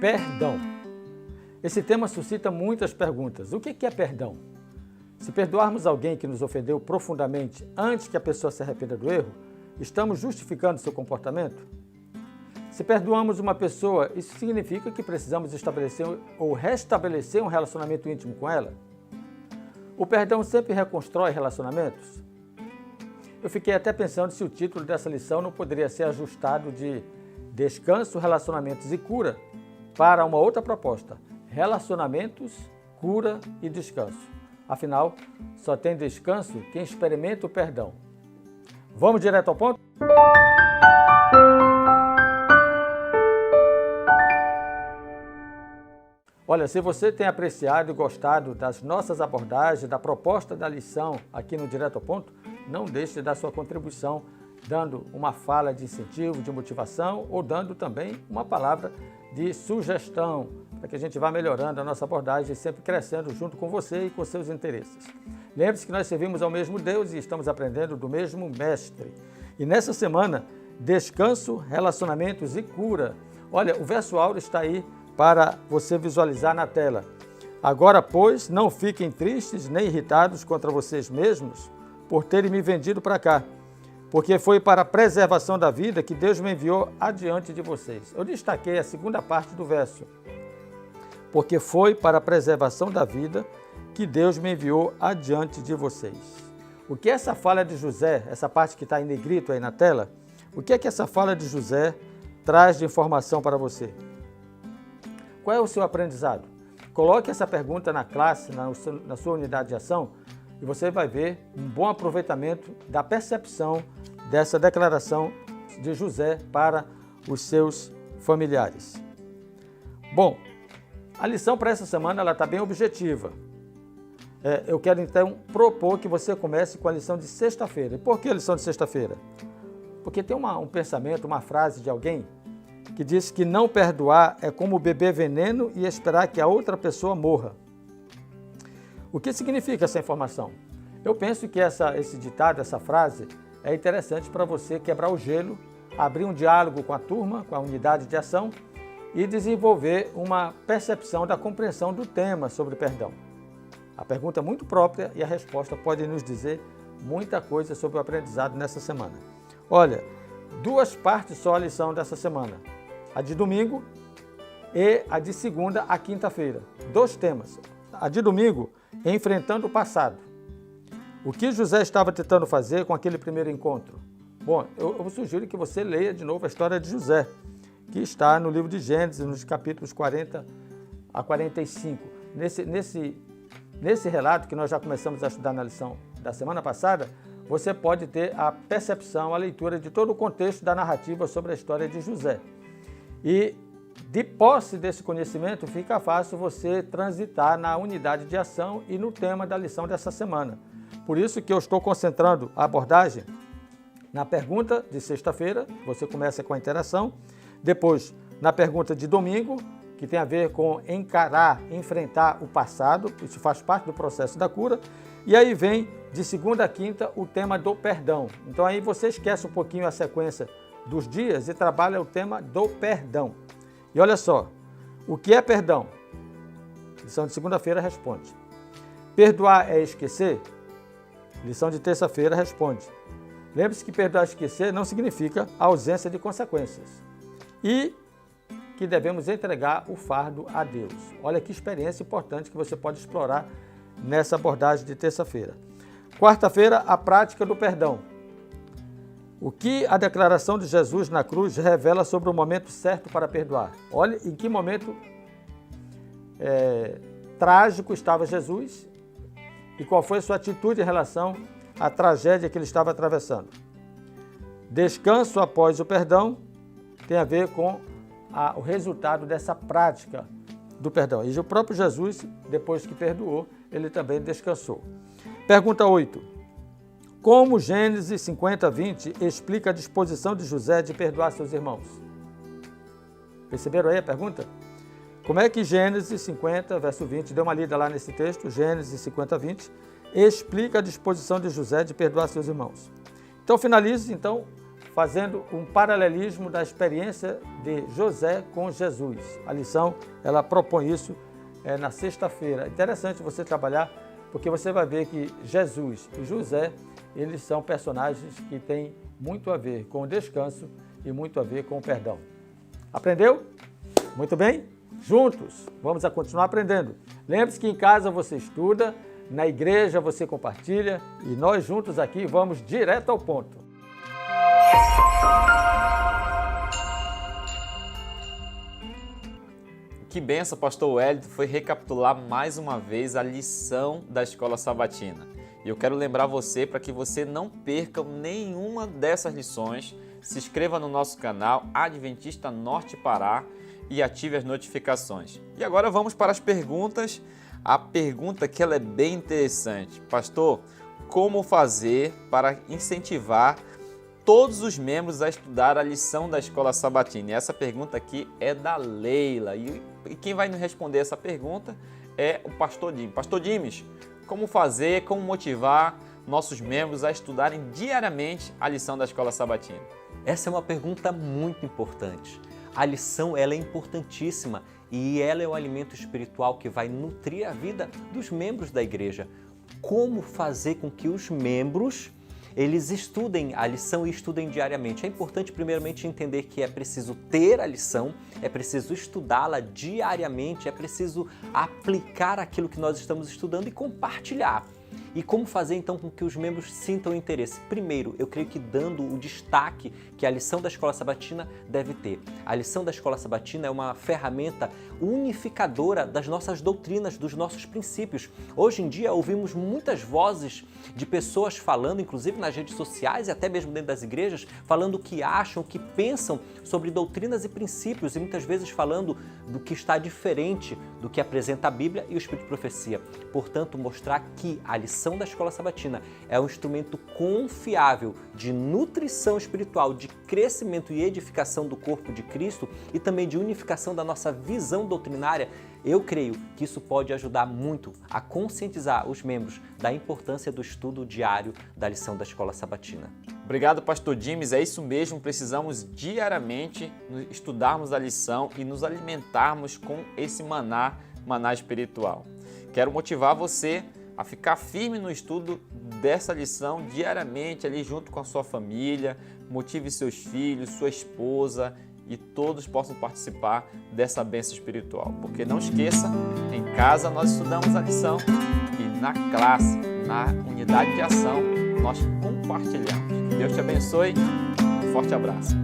Perdão. Esse tema suscita muitas perguntas. O que é perdão? Se perdoarmos alguém que nos ofendeu profundamente antes que a pessoa se arrependa do erro, estamos justificando seu comportamento? Se perdoamos uma pessoa, isso significa que precisamos estabelecer ou restabelecer um relacionamento íntimo com ela? O perdão sempre reconstrói relacionamentos? Eu fiquei até pensando se o título dessa lição não poderia ser ajustado de Descanso, Relacionamentos e Cura para uma outra proposta: Relacionamentos, Cura e Descanso. Afinal, só tem descanso quem experimenta o perdão. Vamos direto ao ponto? Olha, se você tem apreciado e gostado das nossas abordagens, da proposta da lição aqui no Direto ao Ponto, não deixe de dar sua contribuição, dando uma fala de incentivo, de motivação ou dando também uma palavra de sugestão, para que a gente vá melhorando a nossa abordagem e sempre crescendo junto com você e com seus interesses. Lembre-se que nós servimos ao mesmo Deus e estamos aprendendo do mesmo Mestre. E nessa semana, descanso, relacionamentos e cura. Olha, o verso áureo está aí para você visualizar na tela. Agora, pois, não fiquem tristes nem irritados contra vocês mesmos por terem me vendido para cá, porque foi para a preservação da vida que Deus me enviou adiante de vocês. Eu destaquei a segunda parte do verso. Porque foi para a preservação da vida que Deus me enviou adiante de vocês. O que essa fala de José, essa parte que está em negrito aí na tela, o que é que essa fala de José traz de informação para você? Qual é o seu aprendizado? Coloque essa pergunta na classe, na sua unidade de ação, e você vai ver um bom aproveitamento da percepção dessa declaração de José para os seus familiares. Bom, a lição para essa semana está bem objetiva. Eu quero então propor que você comece com a lição de sexta-feira. E por que a lição de sexta-feira? Porque tem um pensamento, uma frase de alguém que diz que não perdoar é como beber veneno e esperar que a outra pessoa morra. O que significa essa informação? Eu penso que esse ditado, essa frase, é interessante para você quebrar o gelo, abrir um diálogo com a turma, com a unidade de ação e desenvolver uma percepção da compreensão do tema sobre perdão. A pergunta é muito própria e a resposta pode nos dizer muita coisa sobre o aprendizado nessa semana. Olha, duas partes só a lição dessa semana. A de domingo e a de segunda a quinta-feira. Dois temas. A de domingo, enfrentando o passado. O que José estava tentando fazer com aquele primeiro encontro? Bom, eu sugiro que você leia de novo a história de José, que está no livro de Gênesis, nos capítulos 40 a 45. Nesse relato que nós já começamos a estudar na lição da semana passada, você pode ter a percepção, a leitura de todo o contexto da narrativa sobre a história de José. E, de posse desse conhecimento, fica fácil você transitar na unidade de ação e no tema da lição dessa semana. Por isso que eu estou concentrando a abordagem na pergunta de sexta-feira, você começa com a interação, depois na pergunta de domingo, que tem a ver com encarar, enfrentar o passado, isso faz parte do processo da cura, e aí vem de segunda a quinta o tema do perdão. Então aí você esquece um pouquinho a sequência dos dias e trabalha o tema do perdão. E olha só, o que é perdão? Lição de segunda-feira responde. Perdoar é esquecer? Lição de terça-feira responde. Lembre-se que perdoar e esquecer não significa a ausência de consequências. E que devemos entregar o fardo a Deus. Olha que experiência importante que você pode explorar nessa abordagem de terça-feira. Quarta-feira, a prática do perdão. O que a declaração de Jesus na cruz revela sobre o momento certo para perdoar? Olha em que momento trágico estava Jesus e qual foi a sua atitude em relação à tragédia que ele estava atravessando. Descanso após o perdão tem a ver com o resultado dessa prática do perdão. E o próprio Jesus, depois que perdoou, ele também descansou. Pergunta 8. Como Gênesis 50, 20 explica a disposição de José de perdoar seus irmãos? Perceberam aí a pergunta? Como é que Gênesis 50, verso 20, dê uma lida lá nesse texto, Gênesis 50, 20, explica a disposição de José de perdoar seus irmãos. Então, finalize, fazendo um paralelismo da experiência de José com Jesus. A lição, ela propõe isso na sexta-feira. É interessante você trabalhar, porque você vai ver que Jesus e José, eles são personagens que têm muito a ver com o descanso e muito a ver com o perdão. Aprendeu? Muito bem? Juntos, vamos a continuar aprendendo. Lembre-se que em casa você estuda, na igreja você compartilha e nós juntos aqui vamos direto ao ponto. Que benção, pastor Wellington, foi recapitular mais uma vez a lição da Escola Sabatina. E eu quero lembrar você, para que você não perca nenhuma dessas lições, se inscreva no nosso canal Adventista Norte Pará e ative as notificações. E agora vamos para as perguntas. A pergunta que ela é bem interessante. Pastor, como fazer para incentivar todos os membros a estudar a lição da Escola Sabatina? E essa pergunta aqui é da Leila. E quem vai nos responder essa pergunta é o pastor Dimes. Pastor Dimes, como fazer, como motivar nossos membros a estudarem diariamente a lição da Escola Sabatina? Essa é uma pergunta muito importante. A lição ela é importantíssima e ela é o alimento espiritual que vai nutrir a vida dos membros da igreja. Como fazer com que os membros eles estudem a lição e estudem diariamente? É importante primeiramente entender que é preciso ter a lição, é preciso estudá-la diariamente, é preciso aplicar aquilo que nós estamos estudando e compartilhar. E como fazer então com que os membros sintam interesse? Primeiro, eu creio que dando o destaque que a lição da Escola Sabatina deve ter. A lição da Escola Sabatina é uma ferramenta unificadora das nossas doutrinas, dos nossos princípios. Hoje em dia ouvimos muitas vozes de pessoas falando, inclusive nas redes sociais e até mesmo dentro das igrejas, falando o que acham, o que pensam sobre doutrinas e princípios e muitas vezes falando do que está diferente do que apresenta a Bíblia e o Espírito de Profecia. Portanto, mostrar que a lição da Escola Sabatina é um instrumento confiável de nutrição espiritual, de crescimento e edificação do corpo de Cristo e também de unificação da nossa visão doutrinária. Eu creio que isso pode ajudar muito a conscientizar os membros da importância do estudo diário da lição da Escola Sabatina. Obrigado, pastor Dimes. É isso mesmo, precisamos diariamente estudarmos a lição e nos alimentarmos com esse maná espiritual. Quero motivar você a ficar firme no estudo dessa lição diariamente, ali junto com a sua família, motive seus filhos, sua esposa e todos possam participar dessa bênção espiritual. Porque não esqueça, em casa nós estudamos a lição e na classe, na unidade de ação, nós compartilhamos. Que Deus te abençoe, um forte abraço.